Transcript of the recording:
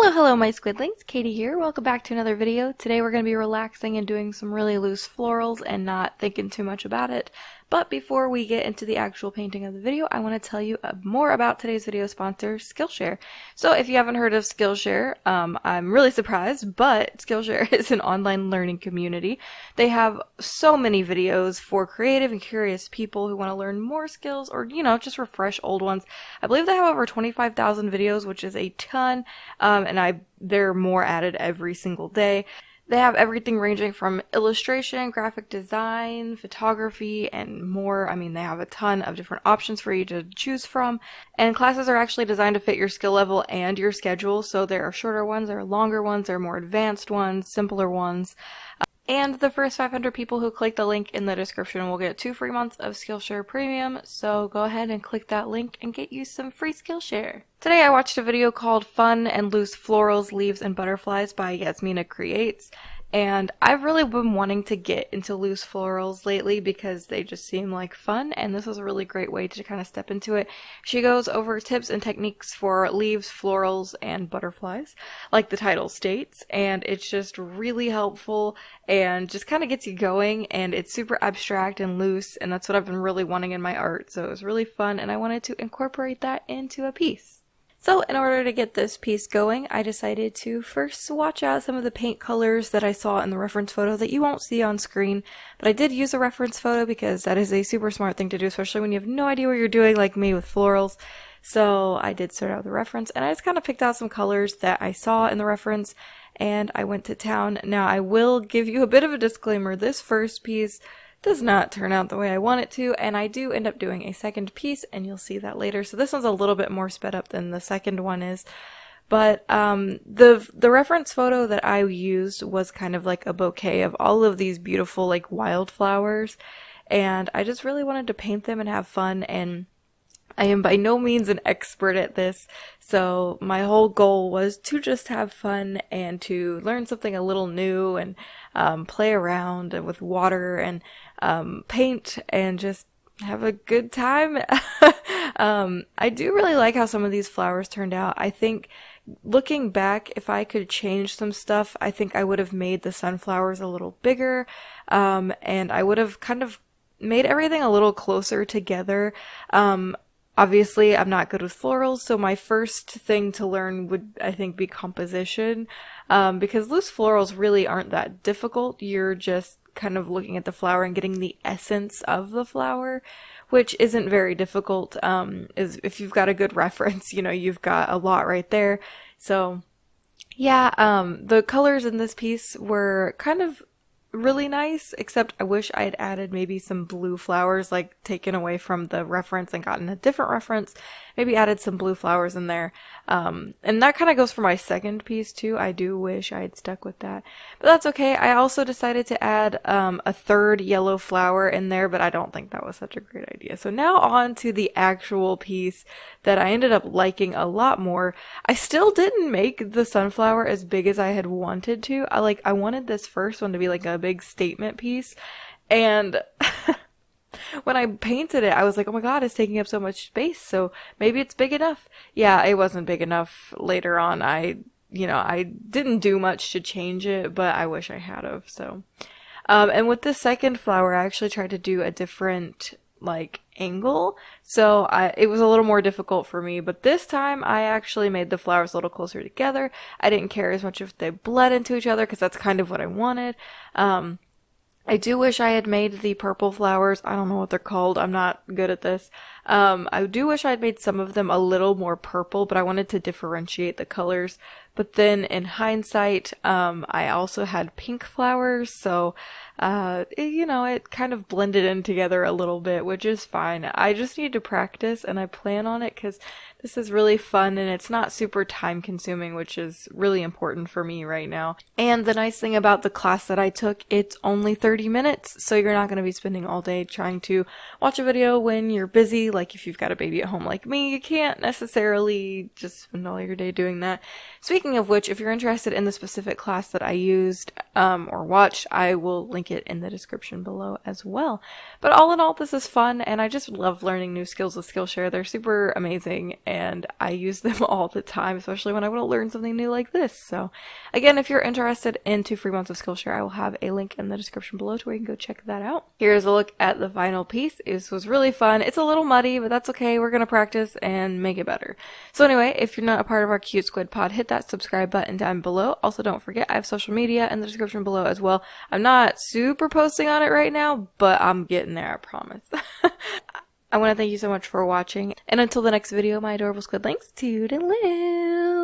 Hello my squidlings, Katie here. Welcome back to another video. Today we're going to be relaxing and doing some really loose florals and not thinking too much about it. But before we get into the actual painting of the video, I want to tell you more about today's video sponsor, Skillshare. So if you haven't heard of Skillshare, I'm really surprised, but Skillshare is an online learning community. They have so many videos for creative and curious people who want to learn more skills or, just refresh old ones. I believe they have over 25,000 videos, which is a ton, and there are more added every single day. They have everything ranging from illustration, graphic design, photography, and more. I mean, they have a ton of different options for you to choose from. And classes are actually designed to fit your skill level and your schedule. So there are shorter ones, there are longer ones, there are more advanced ones, simpler ones. And the first 500 people who click the link in the description will get 2 free months of Skillshare Premium, so go ahead and click that link and get you some free Skillshare. Today I watched a video called Fun and Loose Florals, Leaves, and Butterflies by Yasmina Creates, and I've really been wanting to get into loose florals lately because they just seem like fun, and this was a really great way to kind of step into it. She goes over tips and techniques for leaves, florals, and butterflies, like the title states, and it's just really helpful and just kind of gets you going, and it's super abstract and loose, and that's what I've been really wanting in my art, so it was really fun, and I wanted to incorporate that into a piece. So in order to get this piece going, I decided to first swatch out some of the paint colors that I saw in the reference photo that you won't see on screen, but I did use a reference photo because that is a super smart thing to do, especially when you have no idea what you're doing like me with florals. So I did start out with the reference, and I just kind of picked out some colors that I saw in the reference, and I went to town. Now I will give you a bit of a disclaimer, this first piece does not turn out the way I want it to, and I do end up doing a second piece, and you'll see that later. So this one's a little bit more sped up than the second one is. But the reference photo that I used was kind of like a bouquet of all of these beautiful like wildflowers, and I just really wanted to paint them and have fun, and I am by no means an expert at this, so my whole goal was to just have fun and to learn something a little new and play around with water and paint and just have a good time. I do really like how some of these flowers turned out. I think looking back, if I could change some stuff, I think I would have made the sunflowers a little bigger, and I would have kind of made everything a little closer together. Obviously, I'm not good with florals, so my first thing to learn would, I think, be composition, because loose florals really aren't that difficult. You're just kind of looking at the flower and getting the essence of the flower, which isn't very difficult. If you've got a good reference, you've got a lot right there. So, yeah, the colors in this piece were kind of really nice, except I wish I had added maybe some blue flowers, like taken away from the reference and gotten a different reference, maybe added some blue flowers in there, and that kind of goes for my second piece too. I do wish I had stuck with that, but that's okay. I also decided to add a third yellow flower in there, but I don't think that was such a great idea. So now on to the actual piece that I ended up liking a lot more. I still didn't make the sunflower as big as I had wanted to. I wanted this first one to be like a big statement piece, and when I painted it, I was like, oh my god, it's taking up so much space, so maybe it's big enough. Yeah, it wasn't big enough later on. I didn't do much to change it, but I wish I had of, so. And with the second flower, I actually tried to do a different, angle, so it was a little more difficult for me, but this time I actually made the flowers a little closer together. I didn't care as much if they bled into each other, because that's kind of what I wanted. I do wish I had made the purple flowers. I don't know what they're called. I'm not good at this. I do wish I had made some of them a little more purple, but I wanted to differentiate the colors. But then in hindsight, I also had pink flowers, so it kind of blended in together a little bit, which is fine. I just need to practice, and I plan on it because this is really fun and it's not super time consuming, which is really important for me right now. And the nice thing about the class that I took, it's only 30 minutes, so you're not going to be spending all day trying to watch a video when you're busy Like if you've got a baby at home like me, you can't necessarily just spend all your day doing that. Speaking of which, if you're interested in the specific class that I used or watched, I will link it in the description below as well. But all in all, this is fun, and I just love learning new skills with Skillshare. They're super amazing, and I use them all the time, especially when I want to learn something new like this. So again, if you're interested in 2 free months of Skillshare, I will have a link in the description below to where you can go check that out. Here's a look at the final piece. This was really fun. It's a little muddy, but that's okay. We're going to practice and make it better. So anyway, if you're not a part of our Cute Squid pod, hit that subscribe button down below. Also, don't forget, I have social media in the description below as well. I'm not super posting on it right now, but I'm getting there, I promise. I want to thank you so much for watching, and until the next video, my adorable squidlings, toodaloo!